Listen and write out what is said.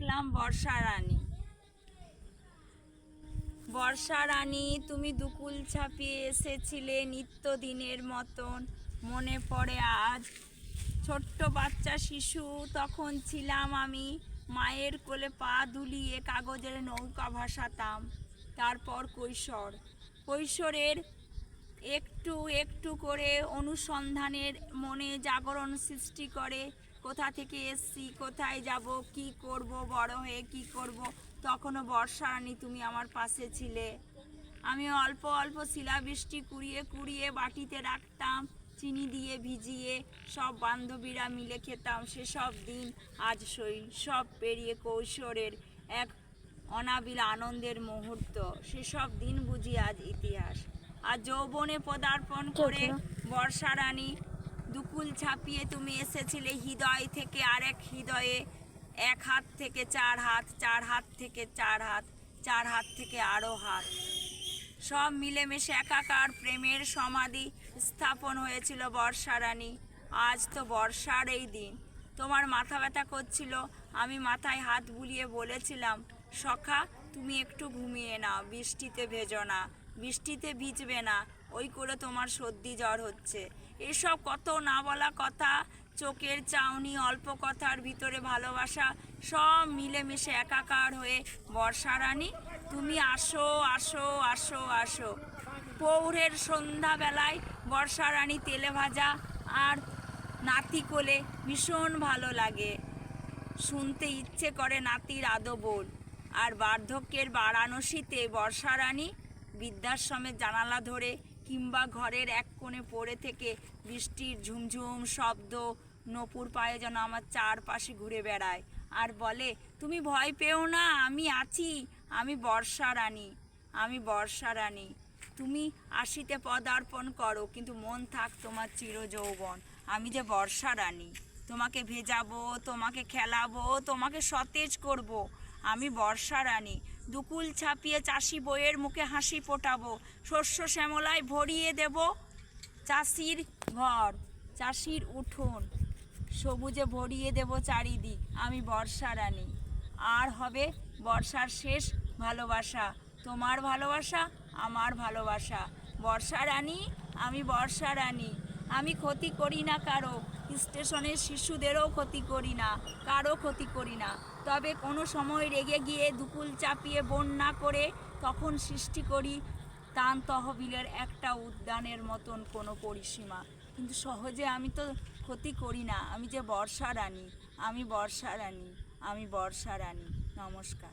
লিখলাম বর্ষা রানী। বর্ষা রানী, তুমি দুকুল ছাপিয়ে এসেছিলে নিত্যদিনের মতন। মনে পড়ে আজ, ছোট্ট বাচ্চা শিশু তখন ছিলাম আমি। মায়ের কোলে পা দুলিয়ে কাগজের নৌকা ভাসাতাম। তারপর কৈশোরের একটু একটু করে অনুসন্ধানের মনে জাগরণ সৃষ্টি করে। কোথা থেকে এসছি, কোথায় যাব, কি করব, বড় হয়ে কি করব। তখনও বর্ষা রানী তুমি আমার পাশে ছিলে। আমি অল্প অল্প শিলাবৃষ্টি কুড়িয়ে কুড়িয়ে বাটিতে রাখতাম, চিনি দিয়ে ভিজিয়ে। সব বান্ধবীরা মিলে খেতাম সেসব দিন। আজ সব পেরিয়ে কৈশোরের এক অনাবিল আনন্দের মুহূর্ত। সেসব দিন বুঝি আজ ইতিহাস। আর যৌবনে পদার্পণ করে বর্ষা রানী, দুকুল ছাপিয়ে তুমি এসেছিলে হৃদয় থেকে আরেক হৃদয়ে। এক হাত থেকে চার হাত, চার হাত থেকে চার হাত, চার হাত থেকে আরও হাত, সব মিলেমিশে একাকার প্রেমের সমাধি স্থাপন হয়েছিল বর্ষা রানী। আজ তো বর্ষার এই দিন। তোমার মাথা ব্যথা করছিল, আমি মাথায় হাত বুলিয়ে বলেছিলাম, সখা তুমি একটু ঘুমিয়ে নাও, বৃষ্টিতে ভেজো না, বৃষ্টিতে ভিজবে না, ওই করে তোমার সর্দি জ্বর হচ্ছে। এসব কত না বলা কথা, চোখের চাউনি, অল্প কথার ভিতরে ভালোবাসা, সব মিলেমিশে একাকার হয়ে বর্ষা রানী তুমি আসো আসো আসো আসো। পৌষের সন্ধ্যাবেলায় বর্ষা রানী তেলে ভাজা আর নাতি কোলে ভীষণ ভালো লাগে। শুনতে ইচ্ছে করে নাতির আদবোল। আর বার্ধক্যের বারাণসীতে বর্ষা রানী বৃদ্ধাশ্রমের জানালা ধরে কিংবা ঘরের এক কোণে পড়ে থেকে বৃষ্টির ঝুমঝুম শব্দ নপুর পায়ে যেন আমার চারপাশে ঘুরে বেড়ায় আর বলে, তুমি ভয় পেও না, আমি আছি, আমি বর্ষা রানী, আমি বর্ষা রানী। তুমি আশিতে পদার্পণ করো, কিন্তু মন থাক তোমার চিরযৌবন। আমি যে বর্ষা রানী, তোমাকে ভেজাবো, তোমাকে খেলাবো, তোমাকে সতেজ করব। আমি বর্ষা রানী, দুকুল ছাপিয়ে চাষি বইয়ের মুখে হাসি ফোটাবো, শস্য শ্যামলায় ভরিয়ে দেব চাষির ঘর, চাষির উঠোন, সবুজে ভরিয়ে দেব চারিদিক। আমি বর্ষা রানী। আর হবে বর্ষার শেষ ভালোবাসা, তোমার ভালোবাসা, আমার ভালোবাসা। বর্ষা রানী, আমি বর্ষা রানী। আমি ক্ষতি করি না কারো, স্টেশনের শিশুদেরও ক্ষতি করি না, কারো ক্ষতি করি না। তবে কোনো সময় রেগে গিয়ে দুকুল চাপিয়ে বন্যা করে তখন সৃষ্টি করি তান তহবিলের একটা উদ্যানের মতন কোনো পরিসীমা। কিন্তু সহজে আমি তো ক্ষতি করি না। আমি যে বর্ষা রানী, আমি বর্ষা রানী, আমি বর্ষা রানী। নমস্কার।